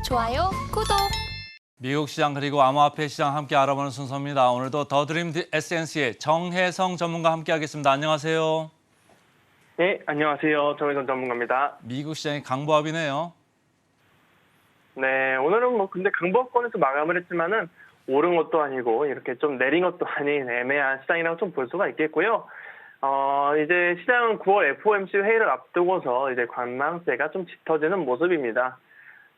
좋아요, 구독. 미국 시장 그리고 암호화폐 시장 함께 알아보는 순서입니다. 오늘도 더드림 에센스의 정혜성 전문가 함께하겠습니다. 안녕하세요. 네, 안녕하세요. 정혜선 전문가입니다. 미국 시장이 강보합이네요. 네, 오늘은 근데 강보합권에서 마감을 했지만은 오른 것도 아니고 이렇게 좀 내린 것도 아닌 애매한 시장이라고 좀 볼 수가 있겠고요. 이제 시장은 9월 FOMC 회의를 앞두고서 이제 관망세가 좀 짙어지는 모습입니다.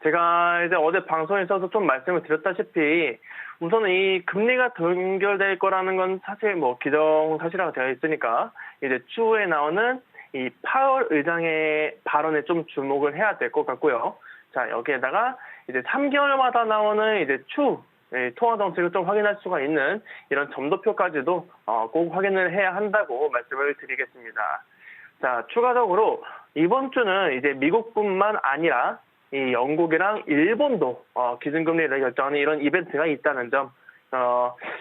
제가 이제 어제 방송에서도 좀 말씀을 드렸다시피 우선은 이 금리가 동결될 거라는 건 사실 기정사실화가 되어 있으니까 이제 추후에 나오는 이 파월 의장의 발언에 좀 주목을 해야 될 것 같고요. 자, 여기에다가 이제 3개월마다 나오는 이제 통화 정책을 좀 확인할 수가 있는 이런 점도표까지도 꼭 확인을 해야 한다고 말씀을 드리겠습니다. 자, 추가적으로 이번 주는 이제 미국뿐만 아니라 이 영국이랑 일본도 기준금리를 결정하는 이런 이벤트가 있다는 점,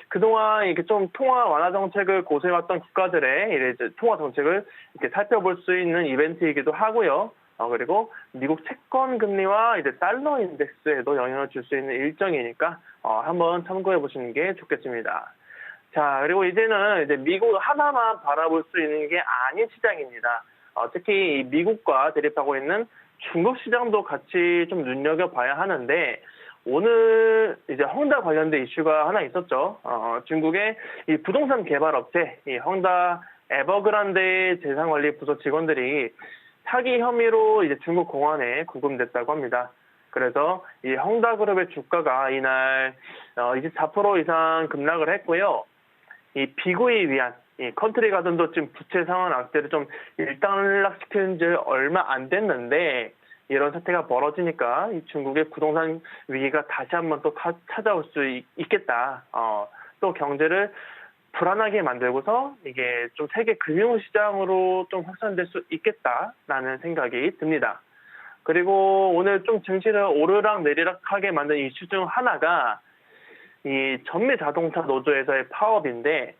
그동안 이렇게 좀 통화 완화 정책을 고수해왔던 국가들의 이제 통화 정책을 이렇게 살펴볼 수 있는 이벤트이기도 하고요. 그리고 미국 채권 금리와 이제 달러 인덱스에도 영향을 줄 수 있는 일정이니까 한번 참고해 보시는 게 좋겠습니다. 자, 그리고 이제는 이제 미국 하나만 바라볼 수 있는 게 아닌 시장입니다. 특히 이 미국과 대립하고 있는 중국 시장도 같이 좀 눈여겨봐야 하는데, 오늘 이제 헝다 관련된 이슈가 하나 있었죠. 중국의 이 부동산 개발 업체, 이 헝다 에버그란데 재산관리 부서 직원들이 사기 혐의로 이제 중국 공안에 구금됐다고 합니다. 그래서 이 헝다그룹의 주가가 이날 24% 이상 급락을 했고요. 이 비구에 위한 이 컨트리 가든도 지금 부채 상환 악재를 좀 일단락시킨 지 얼마 안 됐는데, 이런 사태가 벌어지니까 이 중국의 부동산 위기가 다시 한번 또 찾아올 수 있겠다. 또 경제를 불안하게 만들고서 이게 좀 세계 금융시장으로 좀 확산될 수 있겠다라는 생각이 듭니다. 그리고 오늘 좀 증시를 오르락 내리락하게 만든 이슈 중 하나가 이 전미 자동차 노조에서의 파업인데,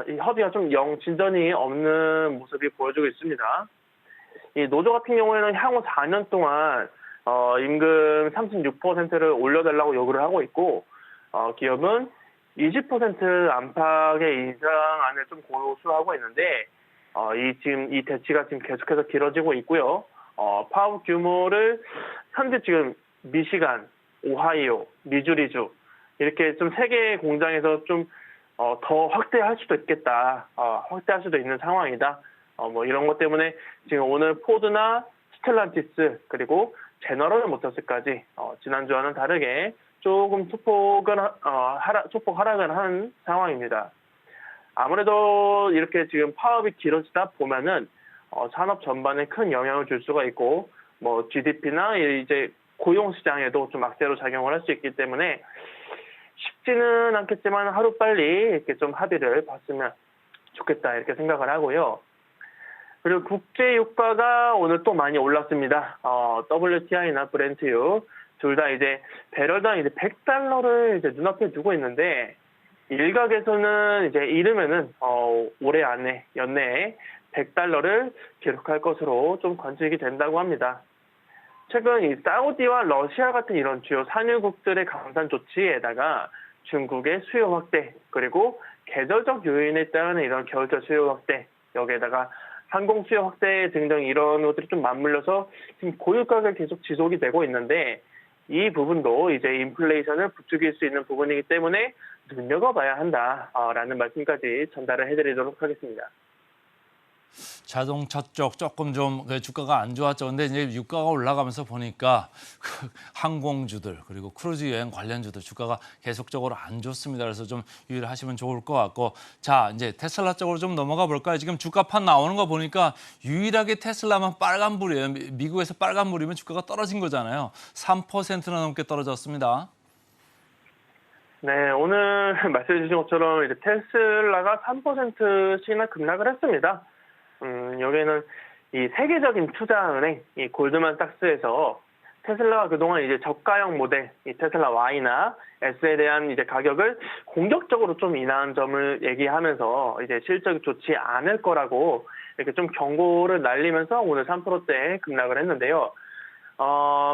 이 협의가 좀 영 진전이 없는 모습이 보여지고 있습니다. 이 노조 같은 경우에는 향후 4년 동안 임금 36%를 올려달라고 요구를 하고 있고, 기업은 20% 안팎의 인상안을 좀 고수하고 있는데, 이 대치가 지금 계속해서 길어지고 있고요. 파업 규모를 현재 지금 미시간, 오하이오, 미주리주 이렇게 좀 3개의 공장에서 좀 더 확대할 수도 있겠다. 확대할 수도 있는 상황이다. 이런 것 때문에 지금 오늘 포드나 스텔란티스 그리고 제너럴 모터스까지 지난주와는 다르게 조금 소폭 하락을 한 상황입니다. 아무래도 이렇게 지금 파업이 길어지다 보면은 산업 전반에 큰 영향을 줄 수가 있고, GDP나 이제 고용 시장에도 좀 악재로 작용을 할 수 있기 때문에 쉽지는 않겠지만 하루빨리 이렇게 좀 합의를 봤으면 좋겠다 이렇게 생각을 하고요. 그리고 국제 유가가 오늘 또 많이 올랐습니다. WTI나 브렌트유 둘 다 이제 배럴당 이제 $100를 이제 눈앞에 두고 있는데, 일각에서는 이제 이르면은 올해 안에 연내에 $100를 기록할 것으로 좀 관측이 된다고 합니다. 최근 이 사우디와 러시아 같은 이런 주요 산유국들의 강산 조치에다가 중국의 수요 확대, 그리고 계절적 요인에 따른 이런 겨울철 수요 확대, 여기에다가 항공 수요 확대 등등 이런 것들이 좀 맞물려서 지금 고유가가 계속 지속이 되고 있는데, 이 부분도 이제 인플레이션을 부추길 수 있는 부분이기 때문에 눈여겨봐야 한다라는 말씀까지 전달을 해드리도록 하겠습니다. 자동차 쪽 조금 좀 주가가 안 좋았죠. 근데 이제 유가가 올라가면서 보니까 항공주들 그리고 크루즈 여행 관련주들 주가가 계속적으로 안 좋습니다. 그래서 좀 유의를 하시면 좋을 것 같고, 자 이제 테슬라 쪽으로 좀 넘어가 볼까요? 지금 주가판 나오는 거 보니까 유일하게 테슬라만 빨간불이에요. 미국에서 빨간불이면 주가가 떨어진 거잖아요. 3%나 넘게 떨어졌습니다. 네, 오늘 말씀해 주신 것처럼 이제 테슬라가 3%씩이나 급락을 했습니다. 여기에는 이 세계적인 투자은행, 이 골드만삭스에서 테슬라가 그동안 이제 저가형 모델, 이 테슬라 Y나 S에 대한 이제 가격을 공격적으로 좀 인하한 점을 얘기하면서 이제 실적이 좋지 않을 거라고 이렇게 좀 경고를 날리면서 오늘 3%대 급락을 했는데요.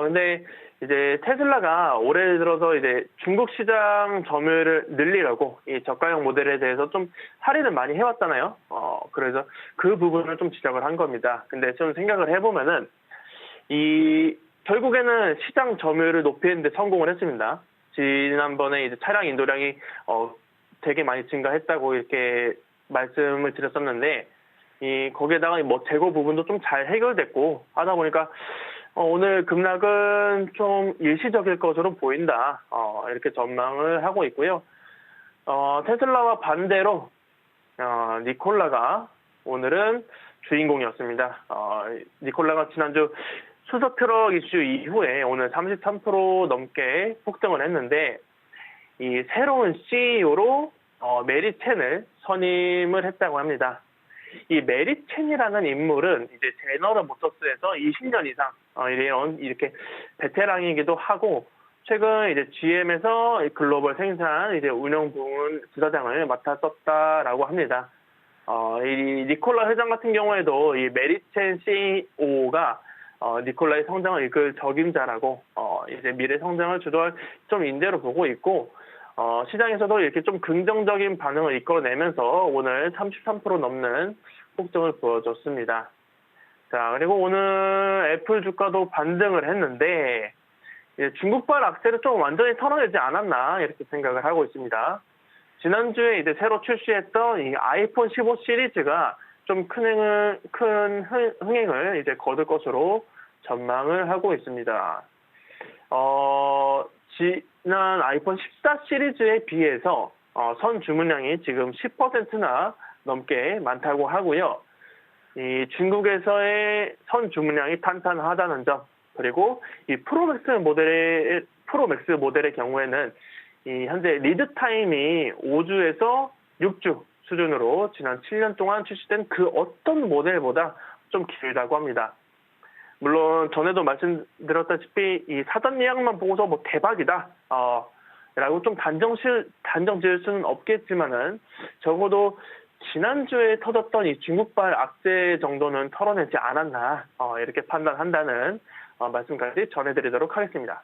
근데 이제 테슬라가 올해 들어서 이제 중국 시장 점유율을 늘리려고 이 저가형 모델에 대해서 좀 할인을 많이 해왔잖아요. 그래서 그 부분을 좀 지적을 한 겁니다. 근데 좀 생각을 해보면은 결국에는 시장 점유율을 높이는데 성공을 했습니다. 지난번에 이제 차량 인도량이 되게 많이 증가했다고 이렇게 말씀을 드렸었는데 거기에다가 뭐 재고 부분도 좀 잘 해결됐고 하다 보니까 오늘 급락은 좀 일시적일 것으로 보인다. 이렇게 전망을 하고 있고요. 테슬라와 반대로 니콜라가 오늘은 주인공이었습니다. 니콜라가 지난주 수소 트럭 이슈 이후에 오늘 33% 넘게 폭등을 했는데 이 새로운 CEO로 메리 첸을 선임을 했다고 합니다. 이 메리 첸이라는 인물은 이제 제너럴 모터스에서 20년 이상 이렇게 베테랑이기도 하고 최근 이제 GM에서 글로벌 생산 이제 운영 부문 부사장을 맡았었다라고 합니다. 이 니콜라 회장 같은 경우에도 이 메리 첸 CEO가 니콜라의 성장을 이끌 적임자라고 이제 미래 성장을 주도할 좀 인재로 보고 있고 시장에서도 이렇게 좀 긍정적인 반응을 이끌어내면서 오늘 33% 넘는 폭등을 보여줬습니다. 자, 그리고 오늘 애플 주가도 반등을 했는데 중국발 악재를 좀 완전히 털어내지 않았나 이렇게 생각을 하고 있습니다. 지난주에 이제 새로 출시했던 이 아이폰 15 시리즈가 좀 큰 흥행을 이제 거둘 것으로 전망을 하고 있습니다. 지난 아이폰 14 시리즈에 비해서 선 주문량이 지금 10%나 넘게 많다고 하고요. 이 중국에서의 선 주문량이 탄탄하다는 점, 그리고 이 프로맥스 모델의 경우에는 이 현재 리드 타임이 5주에서 6주 수준으로 지난 7년 동안 출시된 그 어떤 모델보다 좀 길다고 합니다. 물론 전에도 말씀드렸다시피 이 사전 예약만 보고서 뭐 대박이다 라고 좀 단정 지을 수는 없겠지만은 적어도 지난주에 터졌던 이 중국발 악재 정도는 털어내지 않았나 이렇게 판단한다는 말씀까지 전해드리도록 하겠습니다.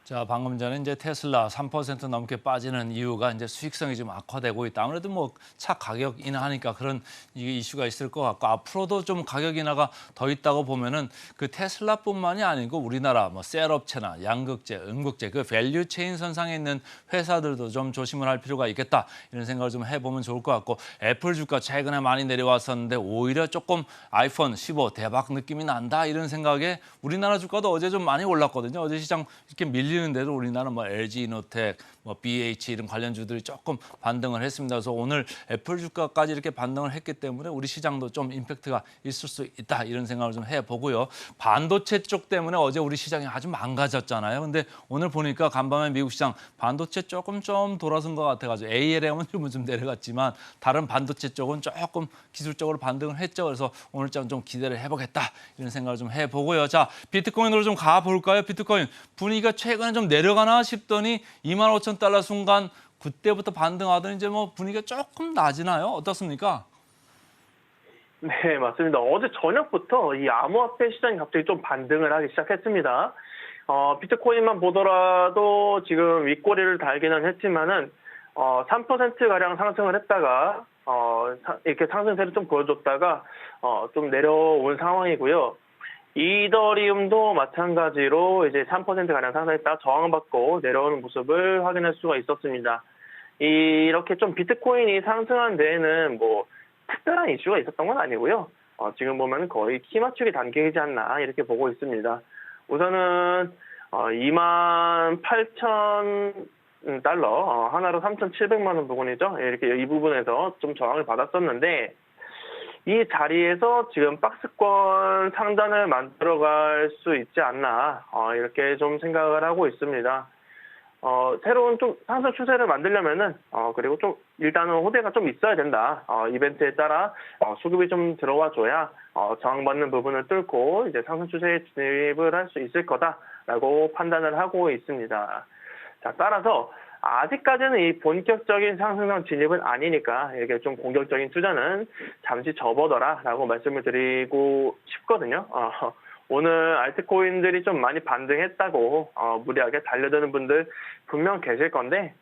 자, 방금 전에 이제 테슬라 3% 넘게 빠지는 이유가 이제 수익성이 좀 악화되고 있다. 아무래도 뭐 차 가격 인하하니까 그런 이슈가 있을 것 같고 앞으로도 좀 가격 인하가 더 있다고 보면은 그 테슬라뿐만이 아니고 우리나라 뭐 셀업체나 양극재, 음극재 그 밸류 체인 선상에 있는 회사들도 좀 조심을 할 필요가 있겠다. 이런 생각을 좀 해보면 좋을 것 같고 애플 주가 최근에 많이 내려왔었는데 오히려 조금 아이폰 15 대박 느낌이 난다. 이런 생각에 우리나라 주가도 어제 좀 많이 올랐거든요. 어제 시장 이렇게 밀리는데도 우리나라 뭐 LG 이노텍, 뭐 BH 이런 관련주들이 조금 반등을 했습니다. 그래서 오늘 애플 주가까지 이렇게 반등을 했기 때문에 우리 시장도 좀 임팩트가 있을 수 있다 이런 생각을 좀 해보고요. 반도체 쪽 때문에 어제 우리 시장이 아주 망가졌잖아요. 근데 오늘 보니까 간밤에 미국 시장 반도체 조금 좀 돌아선 것 같아가지고 ALM은 좀 내려갔지만 다른 반도체 쪽은 조금 기술적으로 반등을 했죠. 그래서 오늘 좀 기대를 해보겠다 이런 생각을 좀 해보고요. 자, 비트코인으로 좀 가볼까요? 비트코인 분위기가 최근에 좀 내려가나 싶더니 25,000달러 순간 그때부터 반등하더니 이제 뭐 분위기가 조금 나지나요? 어떻습니까? 네, 맞습니다. 어제 저녁부터 이 암호화폐 시장이 갑자기 좀 반등을 하기 시작했습니다. 비트코인만 보더라도 지금 윗꼬리를 달기는 했지만은 3%가량 상승을 했다가 이렇게 상승세를 좀 보여줬다가 좀 내려온 상황이고요. 이더리움도 마찬가지로 이제 3%가량 상승했다가 저항받고 내려오는 모습을 확인할 수가 있었습니다. 이렇게 좀 비트코인이 상승한 데에는 뭐 특별한 이슈가 있었던 건 아니고요. 지금 보면 거의 키 맞추기 단계이지 않나 이렇게 보고 있습니다. 우선은 28,000달러 하나로 3,700만 원 부분이죠. 이렇게 이 부분에서 좀 저항을 받았었는데 이 자리에서 지금 박스권 상단을 만들어갈 수 있지 않나 이렇게 좀 생각을 하고 있습니다. 새로운 좀 상승 추세를 만들려면은 그리고 좀 일단은 호재가 좀 있어야 된다. 이벤트에 따라 수급이 좀 들어와 줘야 저항받는 부분을 뚫고 이제 상승 추세에 진입을 할 수 있을 거다라고 판단을 하고 있습니다. 자, 따라서 아직까지는 이 본격적인 상승장 진입은 아니니까 이렇게 좀 공격적인 투자는 잠시 접어둬라라고 말씀을 드리고 싶거든요. 오늘 알트코인들이 좀 많이 반등했다고 무리하게 달려드는 분들 분명 계실 건데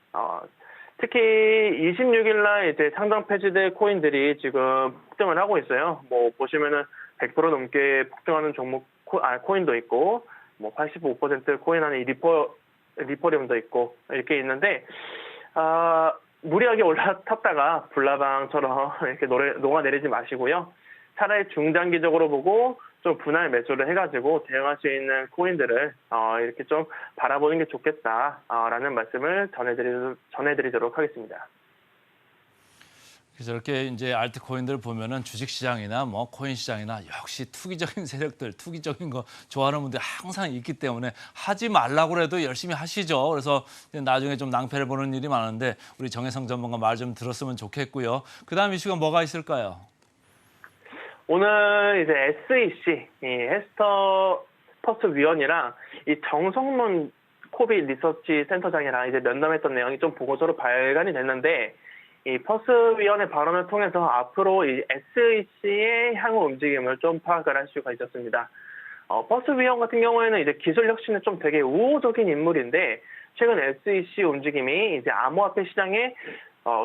특히 26일 날 이제 상장 폐지될 코인들이 지금 폭등을 하고 있어요. 뭐 보시면은 100% 넘게 폭등하는 종목 코인도 있고 뭐 85% 코인하는 리퍼리움도 있고 이렇게 있는데 무리하게 올라탔다가 불나방처럼 이렇게 녹아내리지 마시고요. 차라리 중장기적으로 보고 좀 분할 매수를 해가지고 대응할 수 있는 코인들을 이렇게 좀 바라보는 게 좋겠다라는 말씀을 전해드리도록 하겠습니다. 그래서 이렇게 이제 알트코인들 보면은 주식 시장이나 뭐 코인 시장이나 역시 투기적인 세력들, 투기적인 거 좋아하는 분들이 항상 있기 때문에 하지 말라고 해도 열심히 하시죠. 그래서 나중에 좀 낭패를 보는 일이 많은데 우리 정혜성 전문가 말 좀 들었으면 좋겠고요. 그다음 이슈가 뭐가 있을까요? 오늘 이제 SEC, 이 헤스터 스퍼스 위원이랑 이 정성문 코비 리서치 센터장이랑 이제 면담했던 내용이 좀 보고서로 발간이 됐는데 이 퍼스 위원의 발언을 통해서 앞으로 이 SEC의 향후 움직임을 좀 파악을 할 수가 있었습니다. 퍼스 위원 같은 경우에는 이제 기술 혁신에 좀 되게 우호적인 인물인데 최근 SEC 움직임이 이제 암호화폐 시장의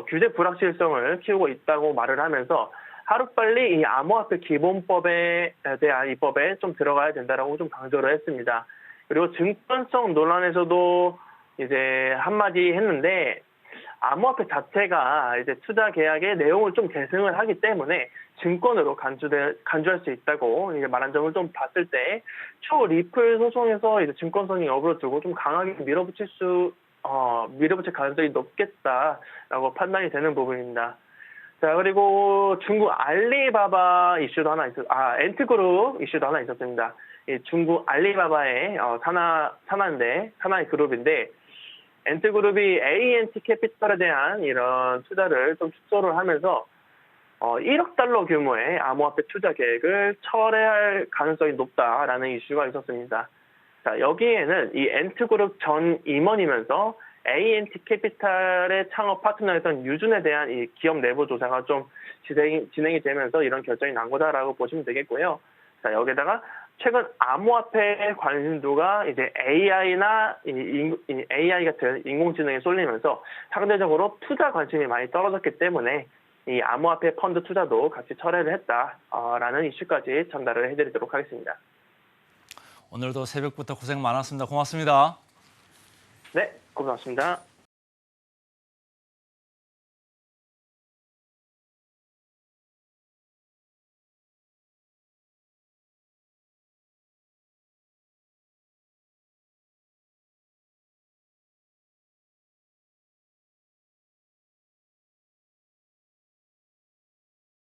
규제 불확실성을 키우고 있다고 말을 하면서 하루빨리 이 암호화폐 기본법에 대한 입법에 좀 들어가야 된다라고 좀 강조를 했습니다. 그리고 증권성 논란에서도 이제 한마디 했는데 암호화폐 자체가 이제 투자 계약의 내용을 좀 계승을 하기 때문에 증권으로 간주할 수 있다고 이제 말한 점을 좀 봤을 때 초 리플 소송에서 이제 증권성이 여부를 두고 좀 강하게 밀어붙일 가능성이 높겠다라고 판단이 되는 부분입니다. 자, 그리고 중국 알리바바 이슈도 하나 엔트그룹 이슈도 하나 있었습니다. 이 중국 알리바바의 산하의 그룹인데, 엔트그룹이 ANT 캐피털에 대한 이런 투자를 좀 축소를 하면서 1억 달러 규모의 암호화폐 투자 계획을 철회할 가능성이 높다라는 이슈가 있었습니다. 자, 여기에는 이 엔트그룹 전 임원이면서 ANT 캐피탈의 창업 파트너였던 유준에 대한 이 기업 내부 조사가 좀 진행이 되면서 이런 결정이 난 거다라고 보시면 되겠고요. 자, 여기다가 최근 암호화폐 관심도가 이제 AI 같은 인공지능에 쏠리면서 상대적으로 투자 관심이 많이 떨어졌기 때문에 이 암호화폐 펀드 투자도 같이 철회를 했다라는 이슈까지 전달을 해드리도록 하겠습니다. 오늘도 새벽부터 고생 많았습니다. 고맙습니다. 네, 고맙습니다.